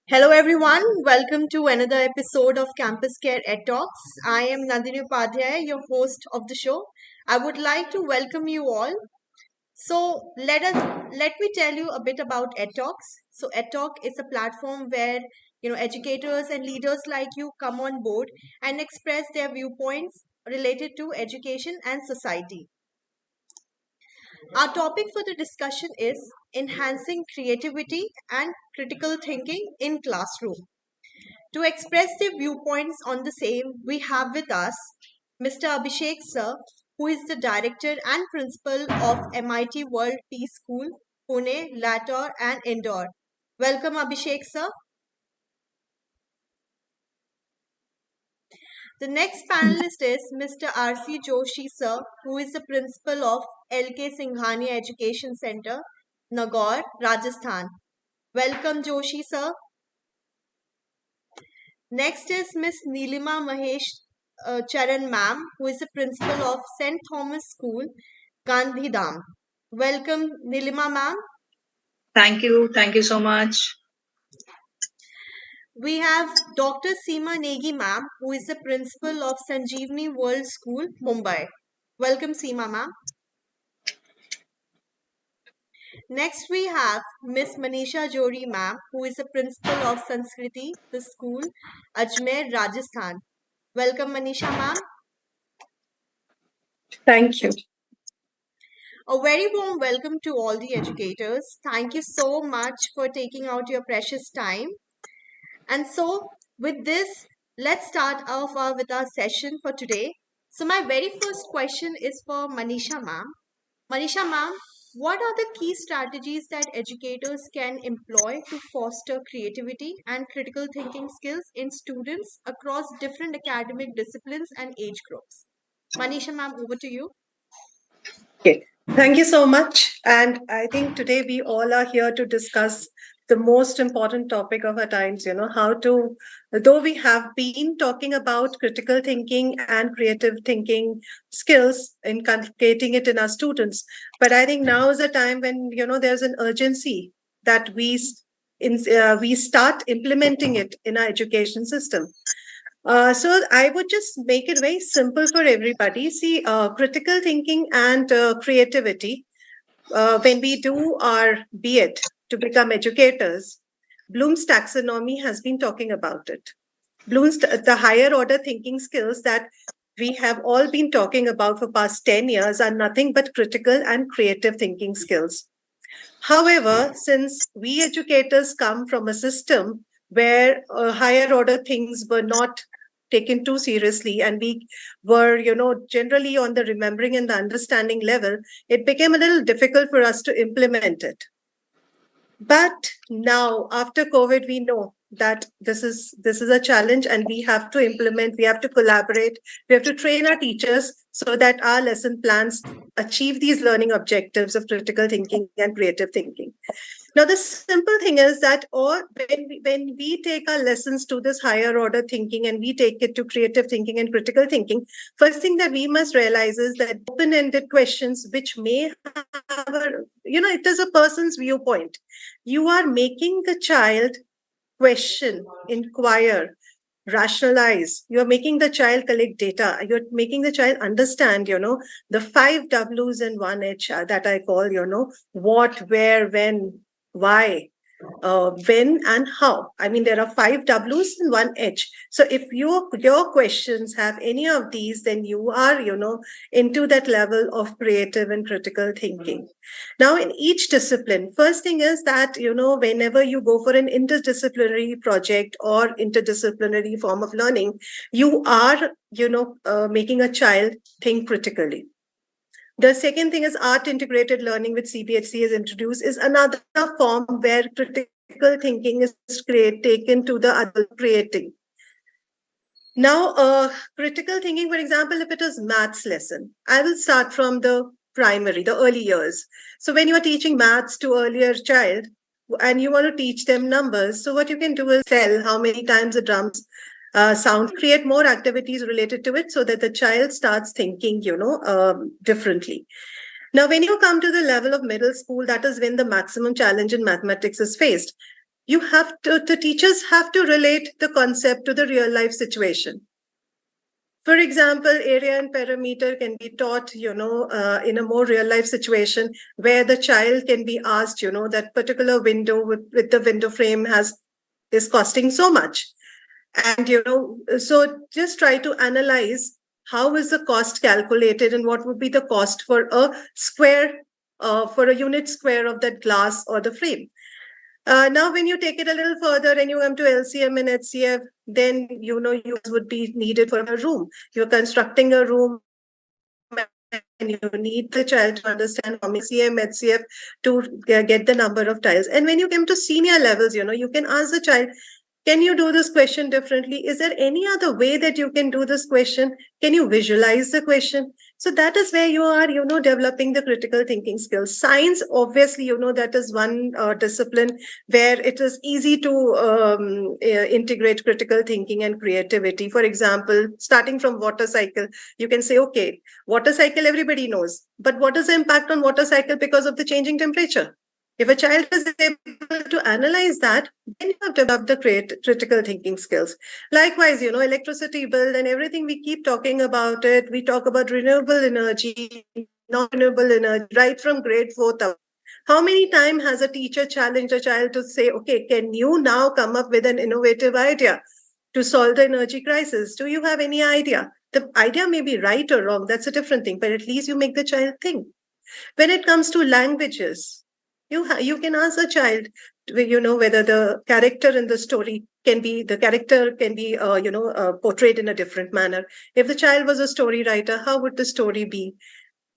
Hello, everyone. Welcome to another episode of Campus Care Ed Talks. I am Nandini Upadhyay, your host of the show. I would like to welcome you all. So let me tell you a bit about Ed Talks. So Ed Talk is a platform where educators and leaders like you come on board and express their viewpoints related to education and society. Our topic for the discussion is enhancing creativity and critical thinking in classroom. To express their viewpoints on the same, we have with us Mr. Abhishek Sir, who is the director and principal of MIT World Peace School, Pune, Latur, and Indore. Welcome, Abhishek Sir. The next panelist is Mr. R.C. Joshi Sir, who is the principal of L.K. Singhania Education Center, Nagaur, Rajasthan. Welcome, Joshi Sir. Next is Miss Neelima Mahesh Charan Ma'am, who is the principal of St. Thomas School, Gandhidham. Welcome, Neelima Ma'am. Thank you. Thank you so much. We have Dr. Seema Negi Ma'am, who is the principal of Sanjeevani World School, Mumbai. Welcome, Seema Ma'am. Next, we have Miss Manisha Jori Ma'am, who is the principal of Sanskriti, the school, Ajmer, Rajasthan. Welcome, Manisha Ma'am. Thank you. A very warm welcome to all the educators. Thank you so much for taking out your precious time. And so, with this, let's start off with our session for today. So, my very first question is for Manisha ma'am. Manisha ma'am, what are the key strategies that educators can employ to foster creativity and critical thinking skills in students across different academic disciplines and age groups? Manisha ma'am, over to you. Okay. Thank you so much. And I think today we all are here to discuss the most important topic of our times, how to, though we have been talking about critical thinking and creative thinking skills, inculcating it in our students. But I think now is a time when, there's an urgency that we start implementing it in our education system. So I would just make it very simple for everybody. See, critical thinking and creativity, when we do our B.Ed to become educators, Bloom's taxonomy has been talking about it. The higher order thinking skills that we have all been talking about for past 10 years are nothing but critical and creative thinking skills. However, since we educators come from a system where higher order things were not taken too seriously and we were generally on the remembering and the understanding level, it became a little difficult for us to implement it. But now after COVID, we know that this is a challenge and we have to implement, we have to collaborate, we have to train our teachers so that our lesson plans achieve these learning objectives of critical thinking and creative thinking. Now, the simple thing is that when we take our lessons to this higher order thinking and we take it to creative thinking and critical thinking, first thing that we must realize is that open-ended questions, which may have it is a person's viewpoint. You are making the child question, inquire, rationalize. You're making the child collect data. You're making the child understand, the 5 W's and 1 H that I call, what, where, when, why, when, and how. I mean, there are 5 W's and 1 H. So if your questions have any of these, then you are, into that level of creative and critical thinking. Now, in each discipline, first thing is that, whenever you go for an interdisciplinary project or interdisciplinary form of learning, you are, making a child think critically. The second thing is art integrated learning, which CBHC has introduced, is another form where critical thinking is taken to the other creating. Now, critical thinking, for example, if it is maths lesson, I will start from the primary, the early years. So when you are teaching maths to earlier child and you want to teach them numbers, so what you can do is tell how many times the drums sound, create more activities related to it so that the child starts thinking, differently. Now, when you come to the level of middle school, that is when the maximum challenge in mathematics is faced. You have to, the teachers have to relate the concept to the real life situation. For example, area and perimeter can be taught, in a more real life situation where the child can be asked, that particular window with the window frame is costing so much. And, so just try to analyze how is the cost calculated and what would be the cost for a square, for a unit square of that glass or the frame. Now, when you take it a little further and you come to LCM and HCF, then you would be needed for a room. You're constructing a room and you need the child to understand how many CM, HCF to get the number of tiles. And when you come to senior levels, you can ask the child, can you do this question differently? Is there any other way that you can do this question? Can you visualize the question? So that is where you are, developing the critical thinking skills. Science, obviously, that is one discipline where it is easy to integrate critical thinking and creativity. For example, starting from water cycle, you can say, okay, water cycle, everybody knows, but what is the impact on water cycle because of the changing temperature? If a child is able to analyze that, then you have developed the critical thinking skills. Likewise, electricity bill and everything, we keep talking about it. We talk about renewable energy, non-renewable energy, right from grade 4th up. How many times has a teacher challenged a child to say, okay, can you now come up with an innovative idea to solve the energy crisis? Do you have any idea? The idea may be right or wrong, that's a different thing, but at least you make the child think. When it comes to languages, you can ask a child, whether the character in the story can be portrayed in a different manner. If the child was a story writer, how would the story be?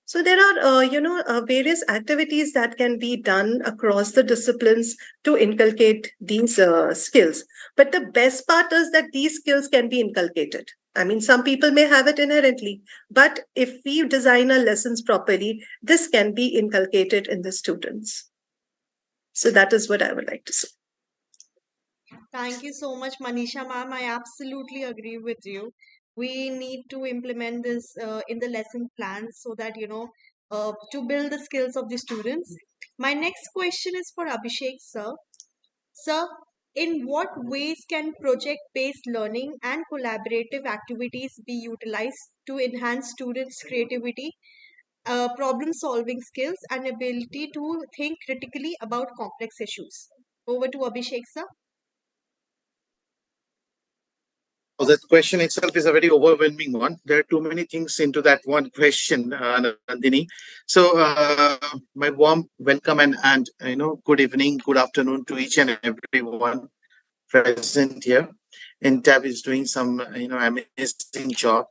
So there are various activities that can be done across the disciplines to inculcate these skills. But the best part is that these skills can be inculcated. I mean, some people may have it inherently, but if we design our lessons properly, this can be inculcated in the students. So that is what I would like to say. Thank you so much, Manisha ma'am. I absolutely agree with you. We need to implement this in the lesson plans so that, to build the skills of the students. My next question is for Abhishek, sir. Sir, in what ways can project-based learning and collaborative activities be utilized to enhance students' creativity, problem-solving skills, and ability to think critically about complex issues? Over to Abhishek, sir. Oh, that question itself is a very overwhelming one. There are too many things into that one question, Nandini. So, my warm welcome and good evening, good afternoon to each and everyone present here. And Tab is doing some amazing job.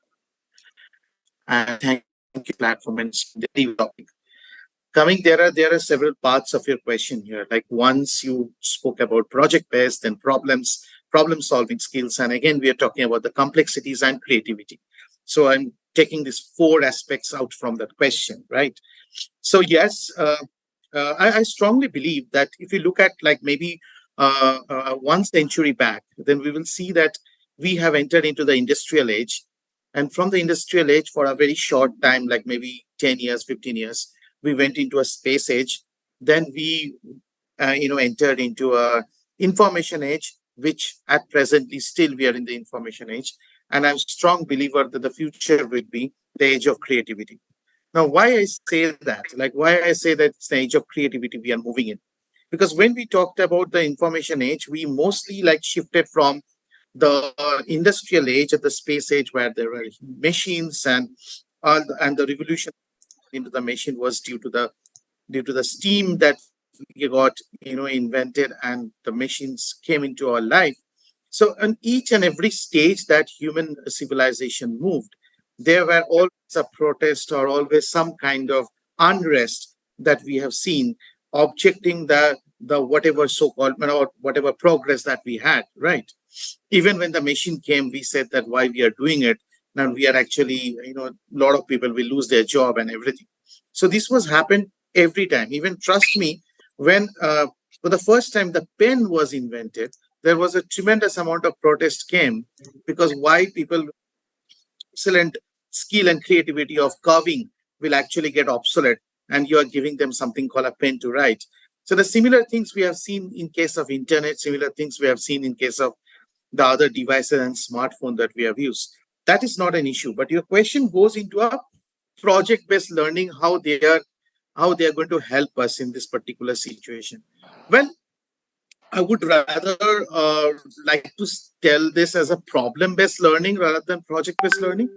And thank you, platform and the topic. Coming, there are several parts of your question here. Like once you spoke about project based and problem solving skills, and again we are talking about the complexities and creativity. So I'm taking these four aspects out from that question, right? So yes, I strongly believe that if you look at like maybe 1 century back, then we will see that we have entered into the industrial age, and from the industrial age for a very short time, like maybe 10 years, 15 years, we went into a space age. Then we entered into a information age, which at presently still we are in the information age. And I'm a strong believer that the future will be the age of creativity. Now, why I say that, like why I say that it's the age of creativity we are moving in, because when we talked about the information age, we mostly like shifted from the industrial age at the space age where there were machines and the revolution into the machine was due to the steam that we got invented, and the machines came into our life. So on each and every stage that human civilization moved, there were always a protest or always some kind of unrest that we have seen objecting the whatever so-called or whatever progress that we had, right? Even when the machine came, we said that why we are doing it. Now we are actually, a lot of people will lose their job and everything. So this was happened every time. Even trust me, when for the first time the pen was invented, there was a tremendous amount of protest came, because why people excellent skill and creativity of carving will actually get obsolete, and you are giving them something called a pen to write. So the similar things we have seen in case of internet, similar things we have seen in case of the other devices and smartphone that we have used. That is not an issue. But your question goes into a project-based learning, how they are going to help us in this particular situation. Well, I would rather like to tell this as a problem-based learning rather than project-based learning,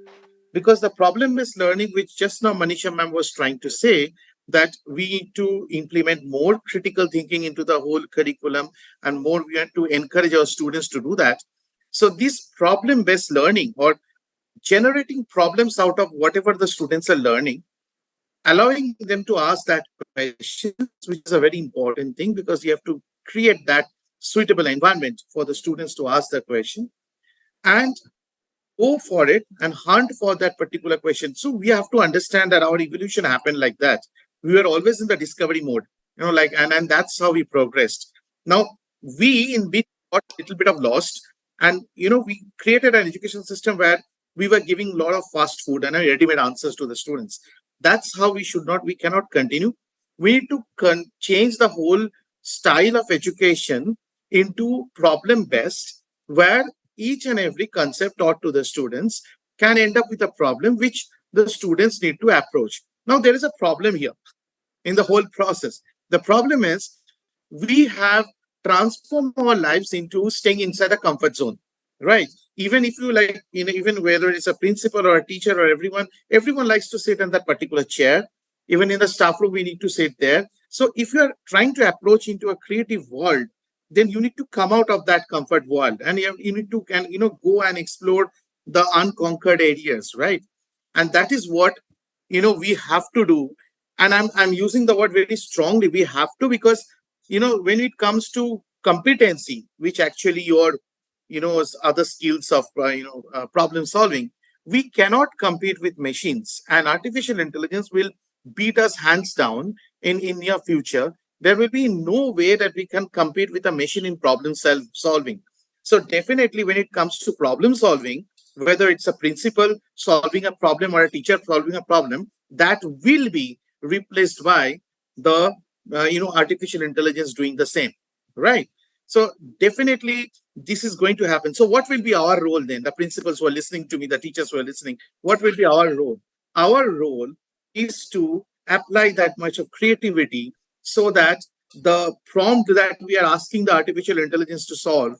because the problem-based learning, which just now Manisha ma'am was trying to say, that we need to implement more critical thinking into the whole curriculum, and more we have to encourage our students to do that. So this problem-based learning, or generating problems out of whatever the students are learning, allowing them to ask that questions, which is a very important thing, because you have to create that suitable environment for the students to ask the question and go for it and hunt for that particular question. So we have to understand that our evolution happened like that. We were always in the discovery mode, and that's how we progressed. Now we in bit got a little bit of lost, and we created an education system where we were giving a lot of fast food and ready-made answers to the students. That's how we cannot continue. We need to change the whole style of education into problem based, where each and every concept taught to the students can end up with a problem which the students need to approach. Now, there is a problem here in the whole process. The problem is we have transformed our lives into staying inside a comfort zone, right? Even if you like, even whether it's a principal or a teacher or everyone likes to sit in that particular chair. Even in the staff room, we need to sit there. So if you are trying to approach into a creative world, then you need to come out of that comfort world, and you need to go and explore the unconquered areas, right? And that is what we have to do. And I'm using the word very strongly, we have to, because when it comes to competency, which actually your other skills of problem solving, we cannot compete with machines, and artificial intelligence will beat us hands down in near future. There will be no way that we can compete with a machine in problem solving. So definitely when it comes to problem solving, whether it's a principal solving a problem or a teacher solving a problem, that will be replaced by the artificial intelligence doing the same, right? So definitely this is going to happen. So what will be our role then? The principals who are listening to me, the teachers who are listening, what will be our role? Our role is to apply that much of creativity, so that the prompt that we are asking the artificial intelligence to solve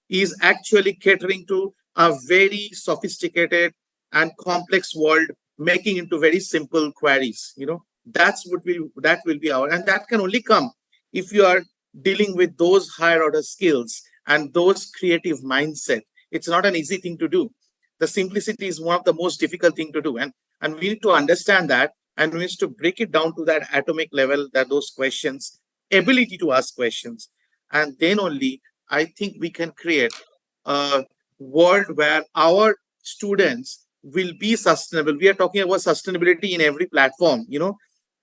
is actually catering to a very sophisticated and complex world, making into very simple queries. That will be our, and that can only come if you are dealing with those higher order skills and those creative mindset. It's not an easy thing to do. The simplicity is one of the most difficult thing to do, and we need to understand that, and we need to break it down to that atomic level, that those questions, ability to ask questions, and then only I think we can create a world where our students will be sustainable. We are talking about sustainability in every platform,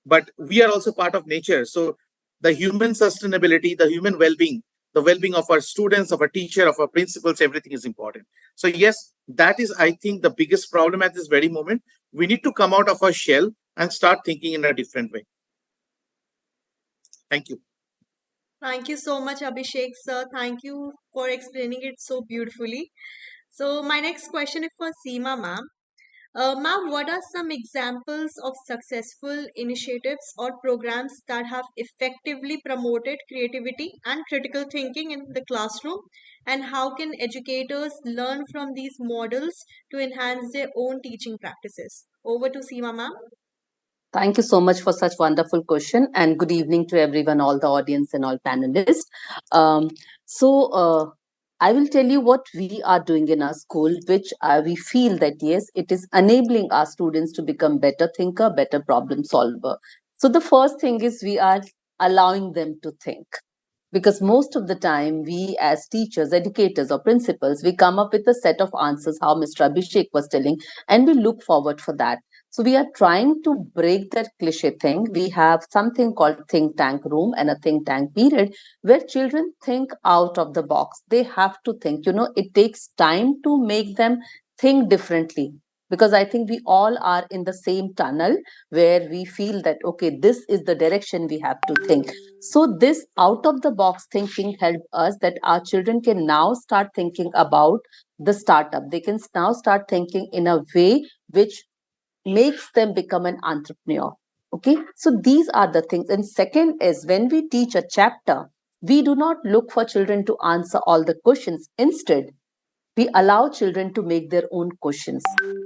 but we are also part of nature. So the human sustainability, the human well-being, the well-being of our students, of our teacher, of our principals, everything is important. So yes, that is, I think, the biggest problem at this very moment. We need to come out of our shell and start thinking in a different way. Thank you. Thank you so much, Abhishek sir. Thank you for explaining it so beautifully. So my next question is for Seema ma'am. Ma'am, what are some examples of successful initiatives or programs that have effectively promoted creativity and critical thinking in the classroom? And how can educators learn from these models to enhance their own teaching practices? Over to Seema ma'am. Thank you so much for such wonderful question, and good evening to everyone, all the audience and all panelists. Um, so I will tell you what we are doing in our school, which we feel that yes, it is enabling our students to become better thinker, better problem solver. So the first thing is we are allowing them to think, because most of the time we as teachers, educators or principals, we come up with a set of answers, how Mr. Abhishek was telling, and we look forward for that. So we are trying to break that cliche thing. We have something called think tank room and a think tank period, where children think out of the box. They have to think, it takes time to make them think differently. because I think we all are in the same tunnel where we feel that, okay, this is the direction we have to think. So this out of the box thinking helped us that our children can now start thinking about the startup. They can now start thinking in a way which makes them become an entrepreneur. Okay, so these are the things. And second is, when we teach a chapter, we do not look for children to answer all the questions. Instead, we allow children to make their own questions.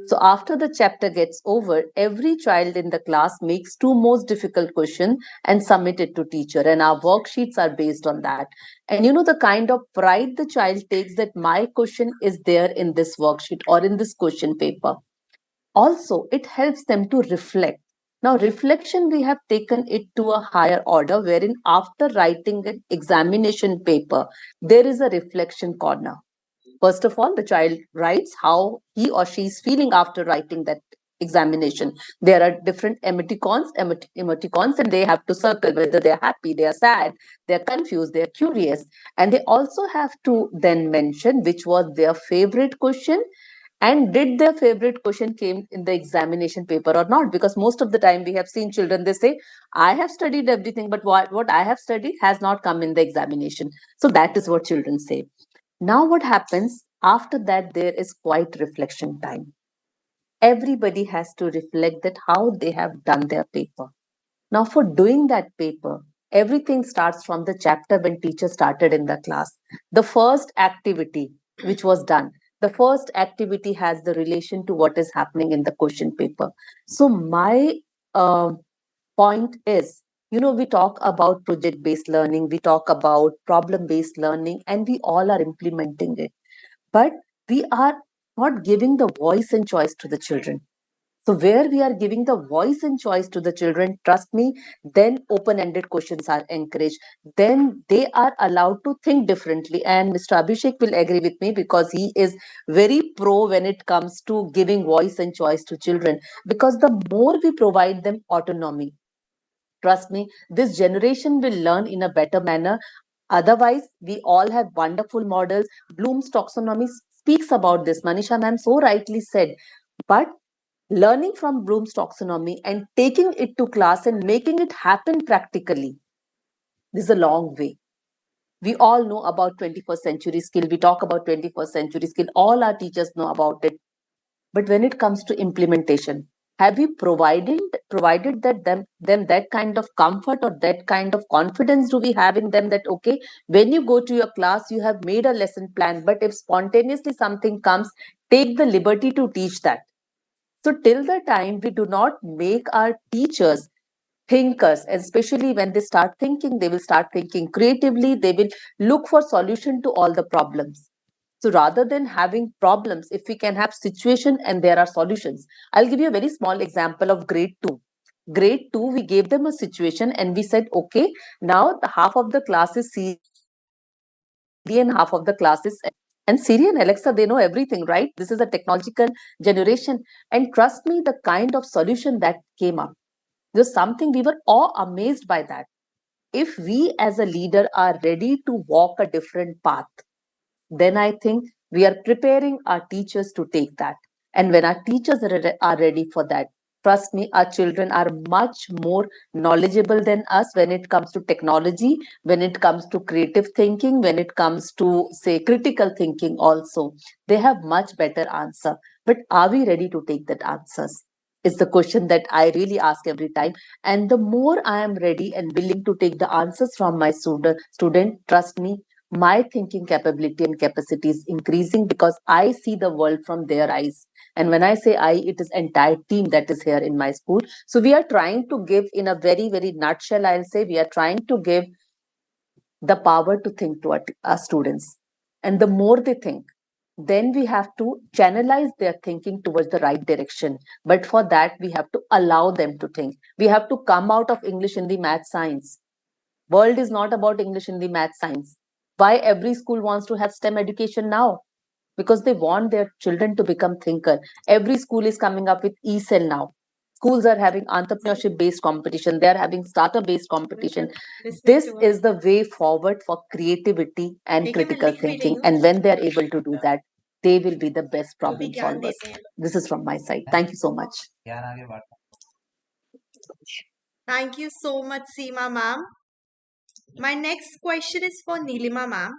So after the chapter gets over, every child in the class makes two most difficult questions and submit it to teacher. And our worksheets are based on that. And you know the kind of pride the child takes that my question is there in this worksheet or in this question paper. Also, it helps them to reflect. Now, reflection, we have taken it to a higher order, wherein after writing an examination paper, there is a reflection corner. First of all, the child writes how he or she is feeling after writing that examination. There are different emoticons, and they have to circle whether they are happy, they are sad, they are confused, they are curious. And they also have to then mention which was their favorite question and did their favorite question came in the examination paper or not. Because most of the time we have seen children, they say, I have studied everything, but what I have studied has not come in the examination. So that is what children say. Now, what happens after that? There is quite reflection time. Everybody has to reflect that how they have done their paper. Now, for doing that paper, everything starts from the chapter when teacher started in the class. The first activity which was done, the first activity has the relation to what is happening in the question paper. So, my uh, point is, you know, we talk about project based learning, we talk about problem based learning, and we all are implementing it. But we are not giving the voice and choice to the children. So, where we are giving the voice and choice to the children, trust me, then open ended questions are encouraged. Then they are allowed to think differently. And Mr. Abhishek will agree with me because he is very pro when it comes to giving voice and choice to children. Because the more we provide them autonomy, trust me, this generation will learn in a better manner. Otherwise, we all have wonderful models. Bloom's taxonomy speaks about this. Manisha ma'am so rightly said. But learning from Bloom's taxonomy and taking it to class and making it happen practically, this is a long way. We all know about 21st century skill. We talk about 21st century skill. All our teachers know about it. But when it comes to implementation, have we provided them that kind of comfort or that kind of confidence do we have in them that, okay, when you go to your class, you have made a lesson plan, but if spontaneously something comes, take the liberty to teach that. So till the time we do not make our teachers thinkers, especially when they start thinking, they will start thinking creatively, they will look for solution to all the problems. So rather than having problems, if we can have situation and there are solutions. I'll give you a very small example of grade 2. Grade 2, we gave them a situation and we said, okay, now the half of the class is Siri and half of the class is Alexa. And Siri and Alexa, they know everything, right? This is a technological generation. And trust me, the kind of solution that came up, there's something we were all amazed by that. If we as a leader are ready to walk a different path, then I think we are preparing our teachers to take that. And when our teachers are ready for that, trust me, our children are much more knowledgeable than us when it comes to technology, when it comes to creative thinking, when it comes to, say, critical thinking also. They have much better answer. But are we ready to take that answers? Is the question that I really ask every time. And the more I am ready and willing to take the answers from my student, trust me, my thinking capability and capacity is increasing because I see the world from their eyes. And when I say I, it is entire team that is here in my school. So we are trying to give, in a very, very nutshell, I'll say, we are trying to give the power to think to our students. And the more they think, then we have to channelize their thinking towards the right direction. But for that, we have to allow them to think. We have to come out of English, Hindi, math, science. World is not about English, Hindi, math, science. Why every school wants to have STEM education now? Because they want their children to become thinker. Every school is coming up with ESL now. Schools are having entrepreneurship based competition. They are having startup based competition. This is the way forward for creativity and critical thinking. And when they are able to do that, they will be the best जो भी problem ज्ञान solvers. देते हैं. This is from my side. Thank you so much. Thank you so much, Seema ma'am. My next question is for Neelima ma'am.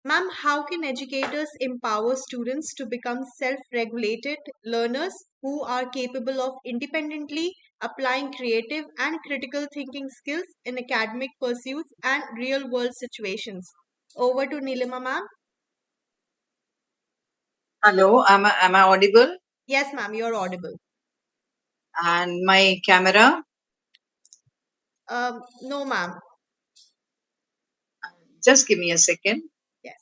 Ma'am, how can educators empower students to become self-regulated learners who are capable of independently applying creative and critical thinking skills in academic pursuits and real-world situations? Over to Neelima ma'am. Hello, am I audible? Yes, ma'am, you're audible. And my camera? No, ma'am. Just give me a second. Yes.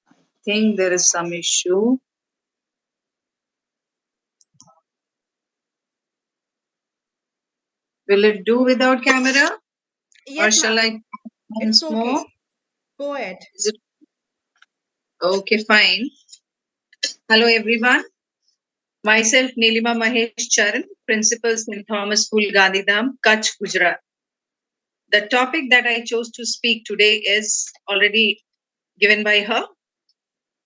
I think there is some issue. Will it do without camera? Yes, Or shall ma'am. I It's once okay. more? Go ahead. Is it okay? Fine. Hello, everyone. Myself, Neelima Mahesh Charan, Principal St. Thomas School, Gandhidham, Kutch, Gujarat. The topic that I chose to speak today is already given by her.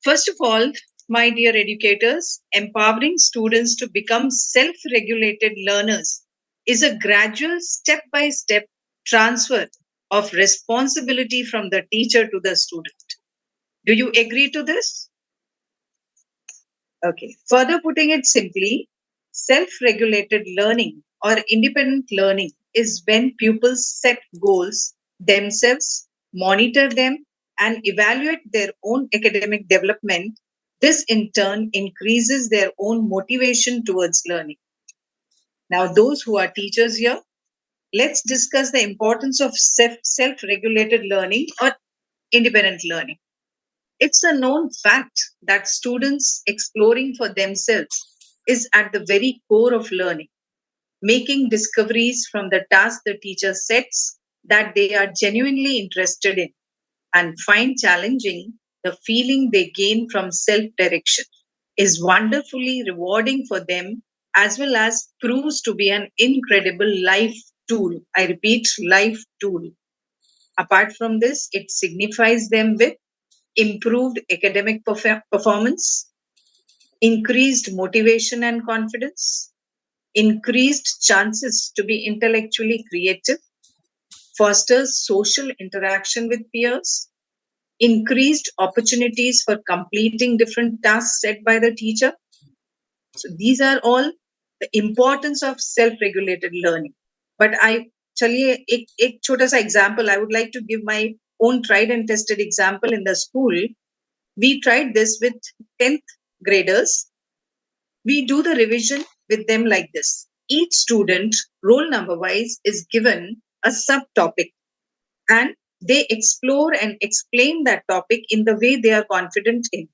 First of all, my dear educators, empowering students to become self-regulated learners is a gradual step-by-step transfer of responsibility from the teacher to the student. Do you agree to this? Okay. Further putting it simply, self-regulated learning or independent learning is when pupils set goals themselves, monitor them, and evaluate their own academic development. This in turn increases their own motivation towards learning. Now, those who are teachers here, let's discuss the importance of self-regulated learning or independent learning. It's a known fact that students exploring for themselves is at the very core of learning, making discoveries from the task the teacher sets that they are genuinely interested in and find challenging. The feeling they gain from self direction is wonderfully rewarding for them, as well as proves to be an incredible life tool. I repeat, life tool. Apart from this, it signifies them with improved academic performance, increased motivation and confidence, increased chances to be intellectually creative, fosters social interaction with peers, increased opportunities for completing different tasks set by the teacher. So these are all the importance of self-regulated learning. But चलिए एक छोटा सा example I would like to give my own tried and tested example in the school. We tried this with 10th graders. We do the revision with them like this. Each student, roll number wise, is given a subtopic and they explore and explain that topic in the way they are confident in.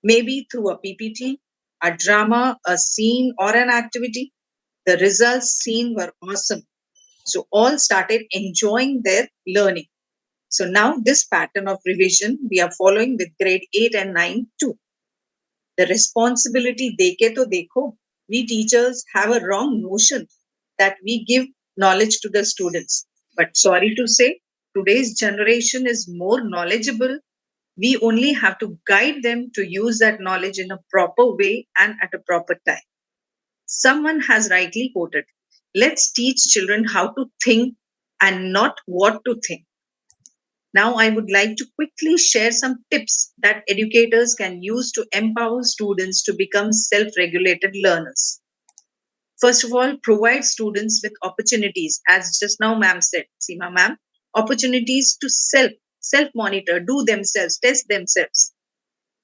Maybe through a PPT, a drama, a scene, or an activity. The results seen were awesome. So all started enjoying their learning. So now this pattern of revision we are following with grade 8 and 9 too. The responsibility deke to dekho. We teachers have a wrong notion that we give knowledge to the students. But sorry to say, today's generation is more knowledgeable. We only have to guide them to use that knowledge in a proper way and at a proper time. Someone has rightly quoted, let's teach children how to think and not what to think. Now, I would like to quickly share some tips that educators can use to empower students to become self-regulated learners. First of all, provide students with opportunities, as just now ma'am said, Seema ma'am, opportunities to self-monitor, do themselves, test themselves.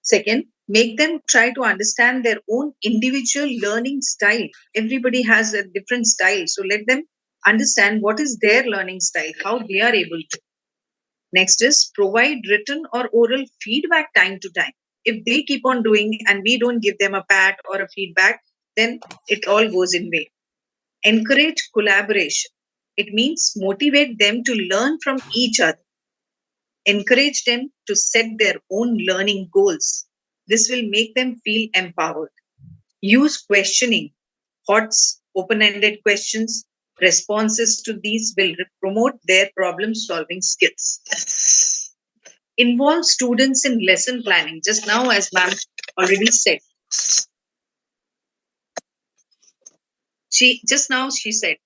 Second, make them try to understand their own individual learning style. Everybody has a different style, so let them understand what is their learning style, how they are able to. Next is provide written or oral feedback time to time. If they keep on doing and we don't give them a pat or a feedback, then it all goes in vain. Encourage collaboration. It means motivate them to learn from each other. Encourage them to set their own learning goals. This will make them feel empowered. Use questioning, HOTS, open-ended questions. Responses to these will promote their problem-solving skills. involve students in lesson planning. Just now, as ma'am already said, she said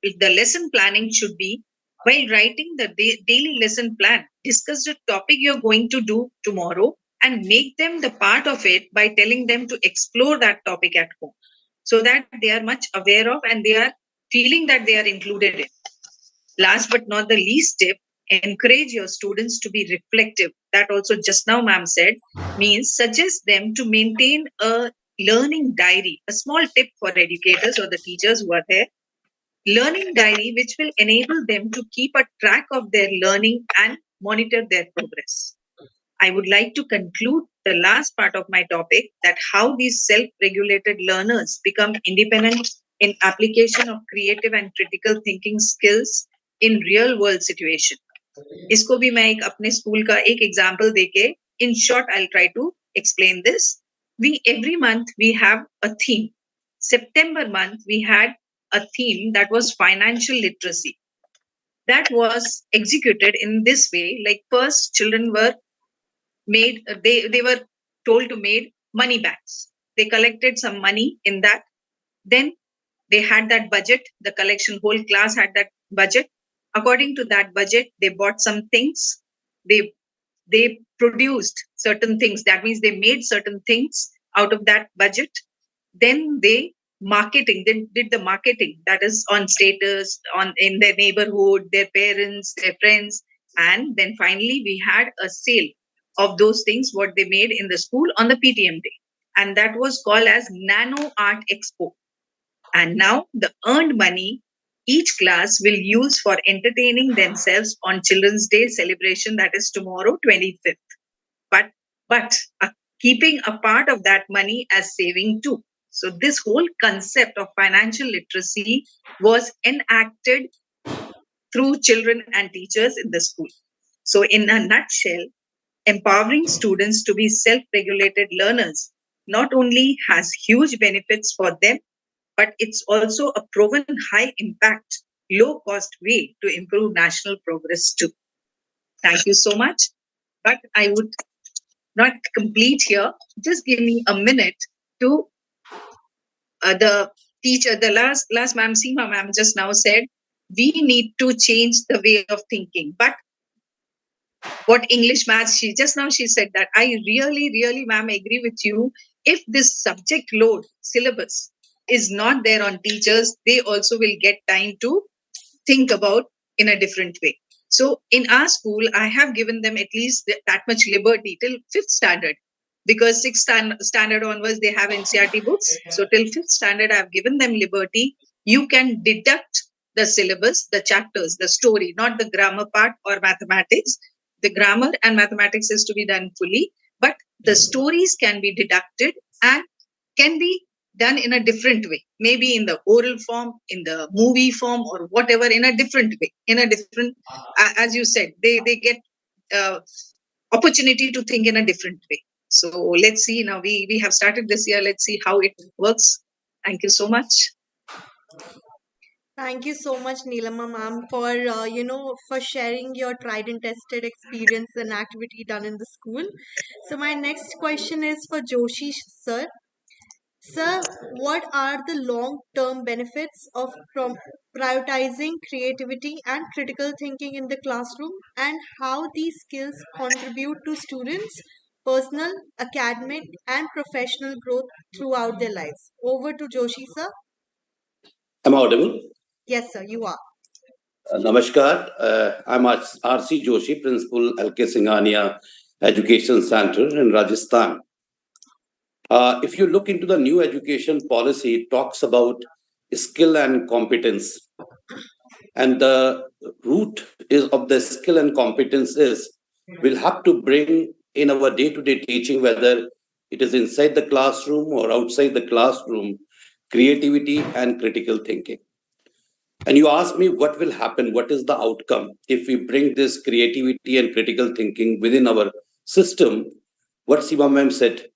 the lesson planning should be, while writing the daily lesson plan, discuss the topic you're going to do tomorrow and make them the part of it by telling them to explore that topic at home, so that they are much aware of and they are feeling that they are included in. Last but not the least tip, encourage your students to be reflective. That also just now ma'am said, means suggest them to maintain a learning diary, a small tip for educators or the teachers who are there. Learning diary which will enable them to keep a track of their learning and monitor their progress. I would like to conclude the last part of my topic, that how these self-regulated learners become independent in application of creative and critical thinking skills in real world situation. इसको भी मैं एक अपने school का एक example देके, in short I'll try to explain this. Every month we have a theme. September month we had a theme that was financial literacy. That was executed in this way, like first children were made, they were told to made money bags. They collected some money in that. Then they had that budget. The collection, whole class had that budget. According to that budget, they bought some things. They produced certain things. That means they made certain things out of that budget. Then they did the marketing, that is on status, on in their neighborhood, their parents, their friends. And then finally we had a sale of those things what they made in the school on the PTM day, and that was called as Nano Art Expo. And now the earned money each class will use for entertaining themselves on Children's Day celebration, that is tomorrow 25th. But keeping a part of that money as saving too. So this whole concept of financial literacy was enacted through children and teachers in the school. So in a nutshell, empowering students to be self-regulated learners not only has huge benefits for them, but it's also a proven high impact, low cost way to improve national progress too. Thank you so much. But I would not complete here. Just give me a minute to the teacher, the last ma'am, Seema ma'am just now said, we need to change the way of thinking. But what English maths, she said that I really ma'am agree with you. If this subject load syllabus is not there on teachers, they also will get time to think about in a different way. So in our school, I have given them at least that much liberty till 5th standard, because 6th standard onwards they have NCERT books. So till 5th standard, I've given them liberty. You can deduct the syllabus, the chapters, the story, not the grammar part or mathematics. The grammar and mathematics is to be done fully, but the stories can be deducted and can be done in a different way, maybe in the oral form, in the movie form, or whatever, in a different way, in a different, as you said, they get opportunity to think in a different way. So let's see, now we have started this year, let's see how it works. Thank you so much. Thank you so much, Neelama ma'am, for for sharing your tried and tested experience and activity done in the school. So my next question is for Joshi sir. Sir, what are the long-term benefits of prioritizing creativity and critical thinking in the classroom, and how these skills contribute to students' personal, academic, and professional growth throughout their lives? Over to Joshi sir. Am I audible? Yes, sir, you are. Namaskar. I'm R.C. Joshi, Principal L.K. Singhania Education Center in Rajasthan. If you look into the new education policy, it talks about skill and competence. And the root is of the skill and competence is we'll have to bring in our day-to-day teaching, whether it is inside the classroom or outside the classroom, creativity and critical thinking. And you ask me what will happen, what is the outcome if we bring this creativity and critical thinking within our system? What Seema ma'am said,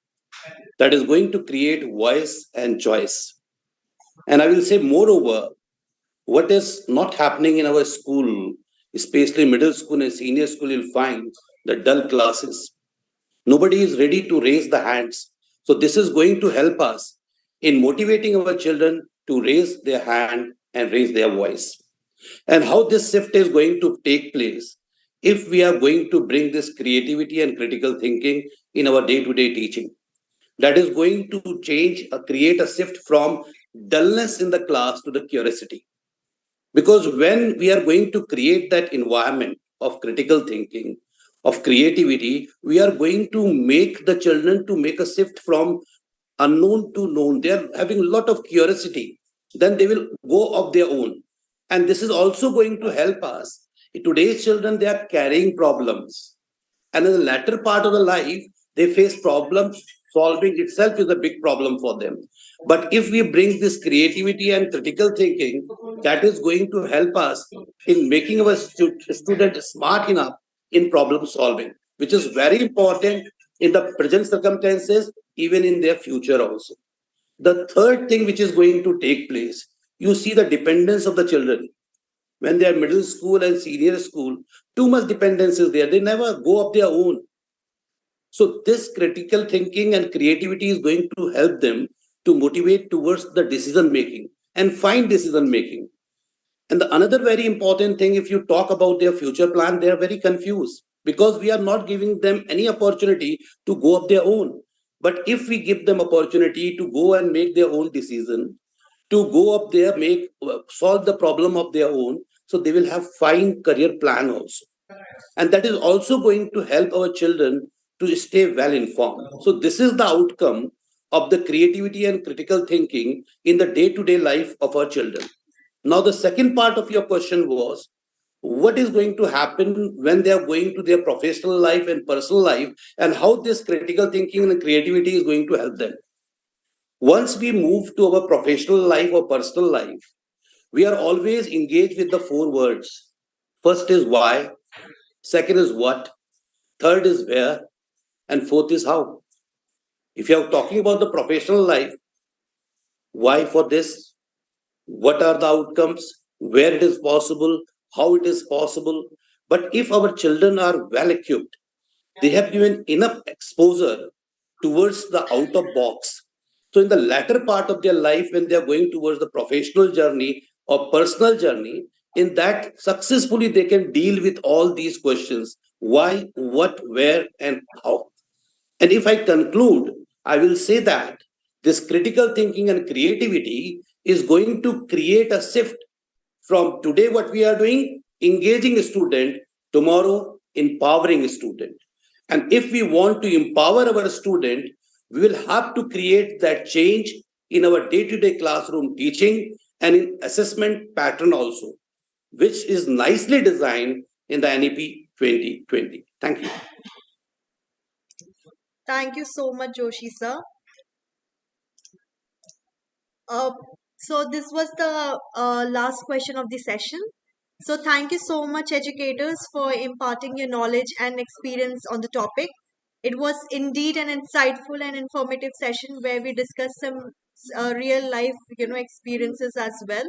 that is going to create voice and choice. And I will say, moreover, what is not happening in our school, especially middle school and senior school, you'll find the dull classes. Nobody is ready to raise the hands. So this is going to help us in motivating our children to raise their hand and raise their voice. And how this shift is going to take place if we are going to bring this creativity and critical thinking in our day-to-day teaching. That is going to change, create a shift from dullness in the class to the curiosity. Because when we are going to create that environment of critical thinking, of creativity, we are going to make the children to make a shift from unknown to known. They are having a lot of curiosity. Then they will go of their own. And this is also going to help us. Today's children, they are carrying problems. And in the latter part of the life, they face problems. Solving itself is a big problem for them. But if we bring this creativity and critical thinking, that is going to help us in making our student smart enough in problem solving, which is very important in the present circumstances, even in their future also. The third thing which is going to take place, you see the dependence of the children. When they are middle school and senior school, too much dependence is there. They never go up their own. So this critical thinking and creativity is going to help them to motivate towards the decision making and find decision making. And the another very important thing, if you talk about their future plan, they are very confused because we are not giving them any opportunity to go up their own. But if we give them opportunity to go and make their own decision, to go up there, make solve the problem of their own, so they will have fine career plan also. And that is also going to help our children to stay well informed. So this is the outcome of the creativity and critical thinking in the day-to-day life of our children. Now, the second part of your question was, what is going to happen when they are going to their professional life and personal life, and how this critical thinking and creativity is going to help them? Once we move to our professional life or personal life, we are always engaged with the four words. First is why, second is what, third is where, and fourth is how. If you are talking about the professional life, why for this? What are the outcomes? Where it is possible? How it is possible? But if our children are well equipped, they have given enough exposure towards the out of box. So, in the latter part of their life, when they are going towards the professional journey or personal journey, in that successfully they can deal with all these questions: why, what, where, and how. And if I conclude, I will say that this critical thinking and creativity is going to create a shift from today, what we are doing, engaging a student, tomorrow, empowering a student. And if we want to empower our student, we will have to create that change in our day-to-day classroom teaching and in assessment pattern also, which is nicely designed in the NEP 2020. Thank you. Thank you so much, Joshi sir. Uh, so this was the last question of the session. So thank you so much, educators, for imparting your knowledge and experience on the topic. It was indeed an insightful and informative session where we discussed some real life, experiences as well.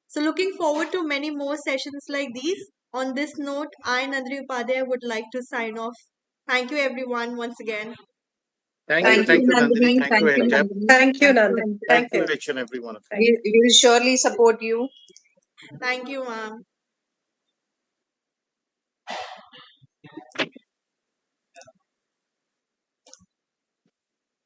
So looking forward to many more sessions like these. On this note, I, Nandri Upadhyay, would like to sign off. Thank you, everyone, once again. Thank you, Thank you, Nandini. Nandini. Thank you, Thank you, entire. Nandini. Thank you, Thank you, Nandini. and Thank Thank you, you. each and every one of you. Thank you. we will surely support you. Thank you, ma'am.